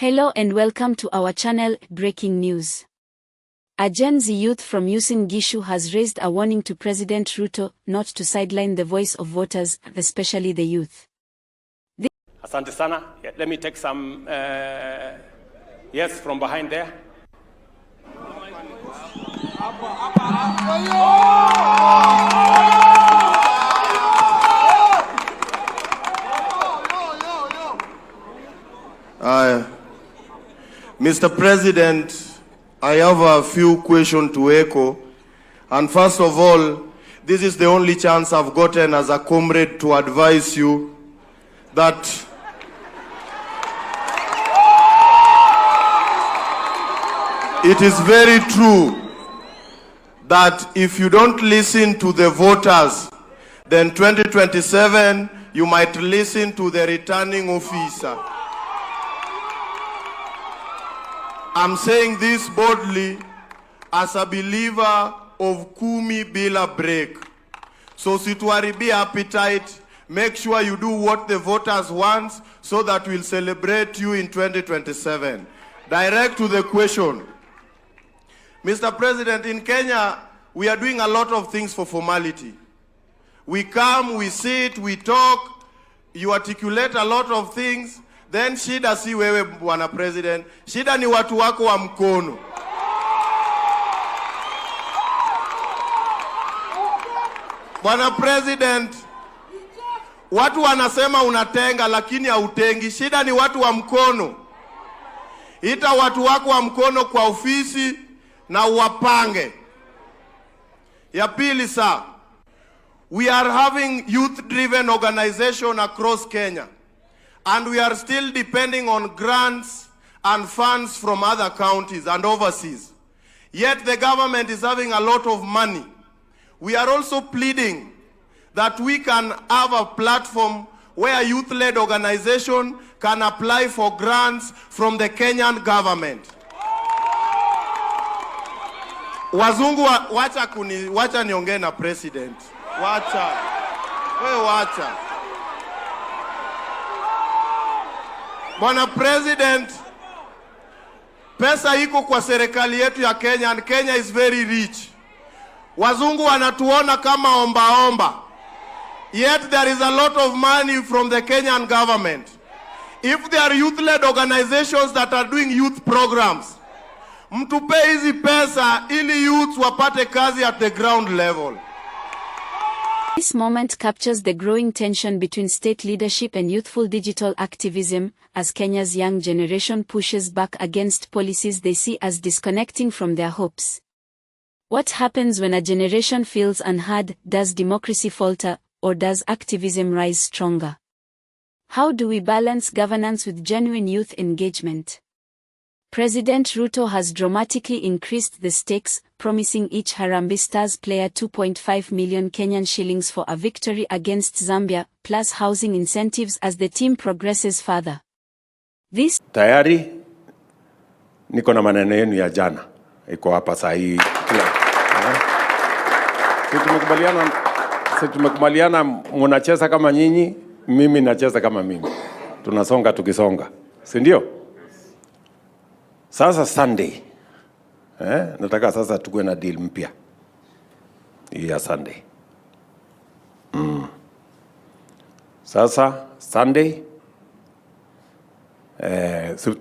Hello and welcome to our channel, Breaking News. A Gen Z youth from Uasin Gishu has raised a warning to President Ruto not to sideline the voice of voters, especially the youth. Asante sana. Let me take some yes from behind there. Mr. President, I have a few questions to echo. And first of all, this is the only chance I've gotten as a comrade to advise you that it is very true that if you don't listen to the voters, then 2027, you might listen to the returning officer. I'm saying this boldly as a believer of kumi bila break. So situaribi appetite, make sure you do what the voters want so that we'll celebrate you in 2027. Direct to the question. Mr. President, in Kenya, we are doing a lot of things for formality. We come, we sit, we talk, you articulate a lot of things. Then shida si wewe Bwana President, shida ni watu wako wa mkono. Bwana President, watu wanasema unatenga lakini hautengi. Shida ni watu wa mkono. Ita watu wako wa mkono kwa ofisi na uwapange. Ya pili sir, we are having youth-driven organization across Kenya. And we are still depending on grants and funds from other counties and overseas. Yet the government is having a lot of money. We are also pleading that we can have a platform where youth-led organization can apply for grants from the Kenyan government. Wazungu wacha niongee na president. Wacha. Bwana President, pesa iko kwa serikali yetu ya Kenya and Kenya is very rich. Wazungu wanatuona kama omba. Yet there is a lot of money from the Kenyan government. If there are youth-led organizations that are doing youth programs, mtupe hizi pesa ili youth wapate kazi at the ground level. This moment captures the growing tension between state leadership and youthful digital activism, as Kenya's young generation pushes back against policies they see as disconnecting from their hopes. What happens when a generation feels unheard? Does democracy falter, or does activism rise stronger? How do we balance governance with genuine youth engagement? President Ruto has dramatically increased the stakes, promising each Harambee Stars player 2.5 million Kenyan shillings for a victory against Zambia, plus housing incentives as the team progresses further. This tayari niko na maneno yenu ya jana. Iko hapa saa hii. Tumekubaliana mnacheza kama nyinyi, mimi nacheza kama mimi. Tunasonga tukisonga. Si ndio? Sasa Sunday, nataka sasa tukue na deal mpya. Ya Sunday. Sasa Sunday,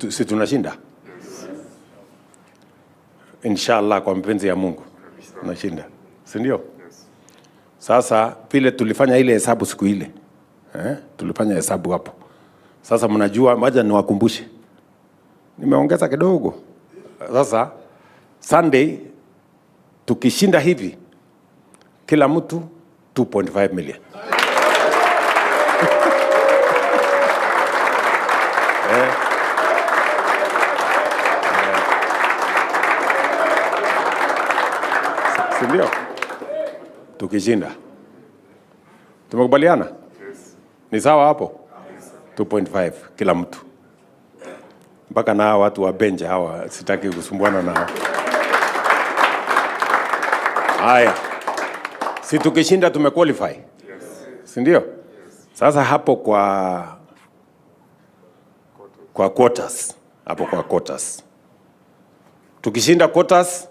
si tunashinda? Inshallah kwa mpenzi ya Mungu, tunashinda. Si ndio? Sasa vile tulifanya ile hesabu siku ile. Tulifanya hesabu hapo. Sasa mnajua, moja niwakumbushe. Nimeongeza kidogo. Sasa Sunday tukishinda hivi kila mtu 2.5 million. Sindio? Tukishinda. Tumekubaliana? Yes. Ni sawa hapo? Yes. 2.5 kila mtu. Mpaka na watu wa benja hawa sitaki kusumbuana nao. Haya. Si tukishinda tumequalify. Yes. Si ndio? Yes. Sasa hapo kwa quarters. hapo kwa quotas. Tukishinda quotas,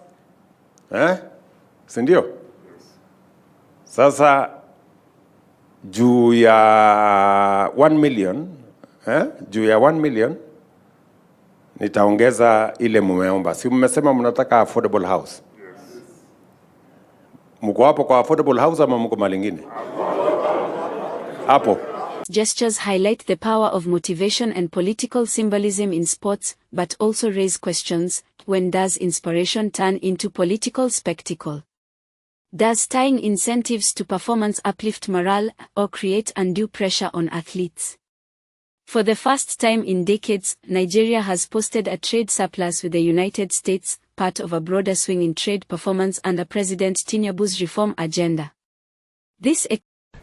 si ndio? Sasa juu ya 1 million, juu ya 1 million nitaongeza ile mumeomba. Si mmesema mnataka affordable house? Mko hapo kwa affordable house ama mko malingine? Hapo. Gestures highlight the power of motivation and political symbolism in sports, but also raise questions: when does inspiration turn into political spectacle? Does tying incentives to performance uplift morale or create undue pressure on athletes? For the first time in decades, Nigeria has posted a trade surplus with the United States, part of a broader swing in trade performance under President Tinubu's reform agenda.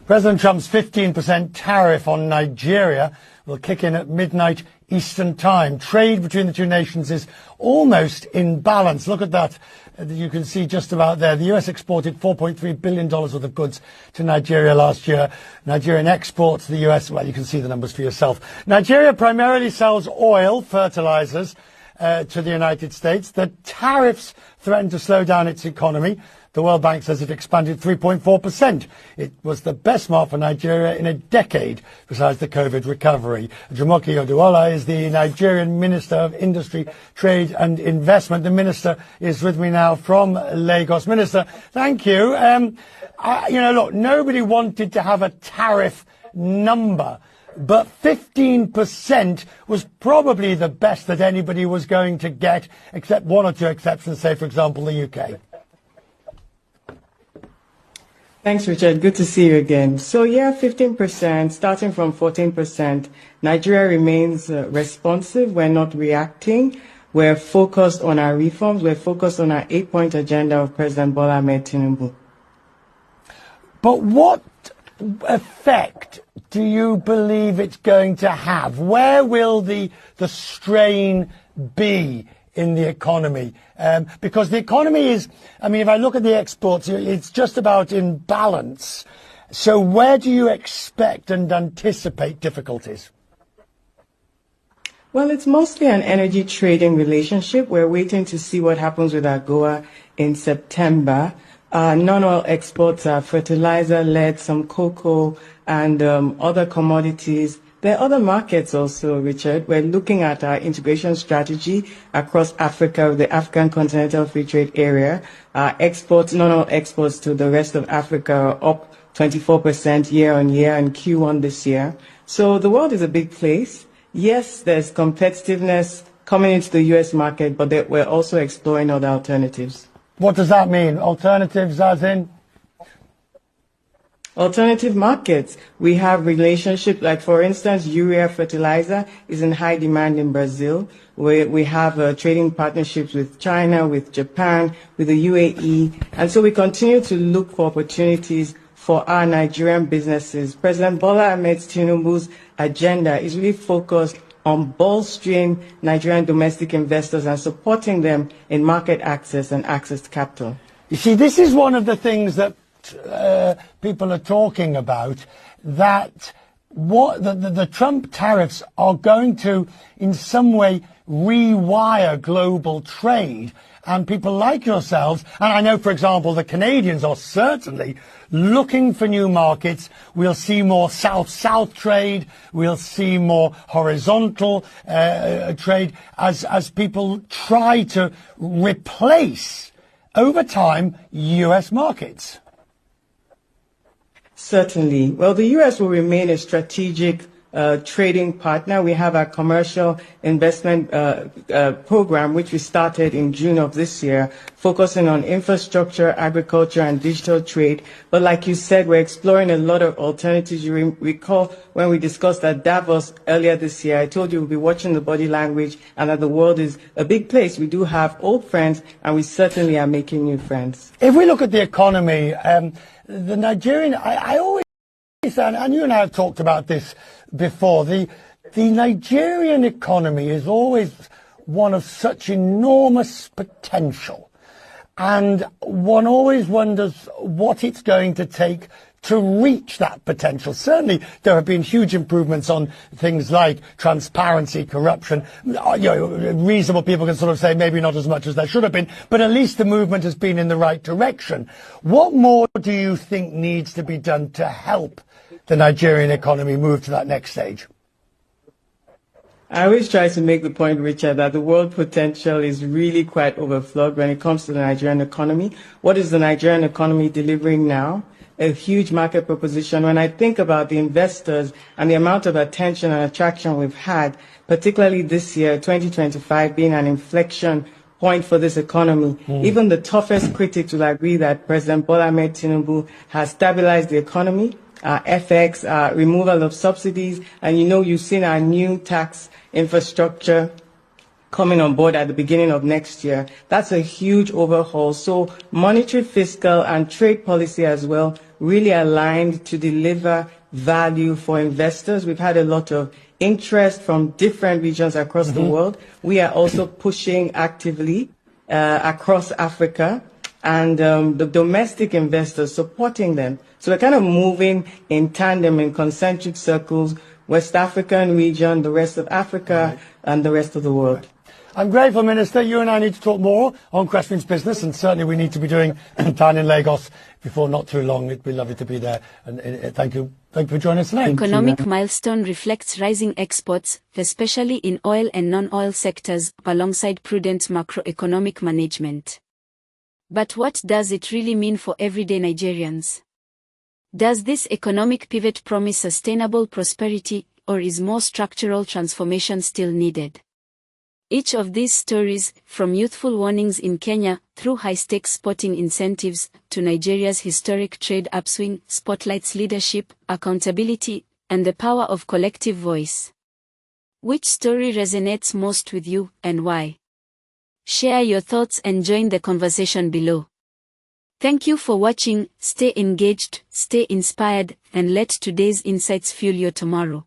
President Trump's 15% tariff on Nigeria will kick in at midnight Eastern Time. Trade between the two nations is almost in balance. Look at that. You can see just about there. The US exported $4.3 billion worth of goods to Nigeria last year. Nigerian exports to the US, well, you can see the numbers for yourself. Nigeria primarily sells oil, fertilizers, to the United States. The tariffs threaten to slow down its economy. The World Bank says it expanded 3.4%. It was the best mark for Nigeria in a decade, besides the COVID recovery. Jumoke Oduola is the Nigerian Minister of Industry, Trade and Investment. The Minister is with me now from Lagos. Minister, thank you. Look, nobody wanted to have a tariff number, but 15% was probably the best that anybody was going to get, except one or two exceptions, say, for example, the UK. Thanks, Richard. Good to see you again. So, 15%, starting from 14%. Nigeria remains responsive. We're not reacting. We're focused on our reforms. We're focused on our 8-point agenda of President Bola Ahmed Tinubu. But what effect do you believe it's going to have? Where will the strain be in the economy? Because the economy is, if I look at the exports, it's just about in balance. So where do you expect and anticipate difficulties? Well, it's mostly an energy trading relationship. We're waiting to see what happens with AGOA in September. Non-oil exports are fertilizer, lead, some cocoa, and other commodities. There are other markets also, Richard. We're looking at our integration strategy across Africa, the African Continental Free Trade Area. Our exports, non-oil exports to the rest of Africa are up 24% year on year in Q1 this year. So the world is a big place. Yes, there's competitiveness coming into the U.S. market, but we're also exploring other alternatives. What does that mean? Alternatives as in? Alternative markets. We have relationships, like for instance, urea fertilizer is in high demand in Brazil. We have trading partnerships with China, with Japan, with the UAE. And so we continue to look for opportunities for our Nigerian businesses. President Bola Ahmed Tinubu's agenda is really focused on bolstering Nigerian domestic investors and supporting them in market access and access to capital. You see, this is one of the things that people are talking about, that the Trump tariffs are going to, in some way, rewire global trade. And people like yourselves, and I know, for example, the Canadians are certainly looking for new markets. We'll see more South-South trade. We'll see more horizontal trade as people try to replace, over time, U.S. markets. Certainly. Well, the U.S. will remain a strategic trading partner. We have our commercial investment program, which we started in June of this year, focusing on infrastructure, agriculture, and digital trade. But like you said, we're exploring a lot of alternatives. You recall when we discussed at Davos earlier this year, I told you we'll be watching the body language and that the world is a big place. We do have old friends, and we certainly are making new friends. If we look at the economy, the Nigerian, I always, and you and I have talked about this before, the Nigerian economy is always one of such enormous potential. And one always wonders what it's going to take to reach that potential. Certainly, there have been huge improvements on things like transparency, corruption. Reasonable people can sort of say maybe not as much as there should have been, but at least the movement has been in the right direction. What more do you think needs to be done to help the Nigerian economy move to that next stage? I always try to make the point, Richard, that the world potential is really quite overflowed when it comes to the Nigerian economy. What is the Nigerian economy delivering now? A huge market proposition. When I think about the investors and the amount of attention and attraction we've had, particularly this year, 2025 being an inflection point for this economy, even the toughest critics will agree that President Bola Ahmed Tinubu has stabilized the economy, FX, removal of subsidies, and you've seen our new tax infrastructure coming on board at the beginning of next year. That's a huge overhaul. So monetary, fiscal, and trade policy as well really aligned to deliver value for investors. We've had a lot of interest from different regions across the world. We are also pushing actively across Africa, and the domestic investors supporting them. So we're kind of moving in tandem in concentric circles, West African region, the rest of Africa, and the rest of the world. I'm grateful, Minister. You and I need to talk more on Questions Business, and certainly we need to be doing down in Lagos before not too long. It'd be lovely to be there. And thank you for joining us tonight. Economic milestone reflects rising exports, especially in oil and non-oil sectors, alongside prudent macroeconomic management. But what does it really mean for everyday Nigerians? Does this economic pivot promise sustainable prosperity, or is more structural transformation still needed? Each of these stories, from youthful warnings in Kenya, through high-stakes sporting incentives, to Nigeria's historic trade upswing, spotlights leadership, accountability, and the power of collective voice. Which story resonates most with you, and why? Share your thoughts and join the conversation below. Thank you for watching. Stay engaged, stay inspired, and let today's insights fuel your tomorrow.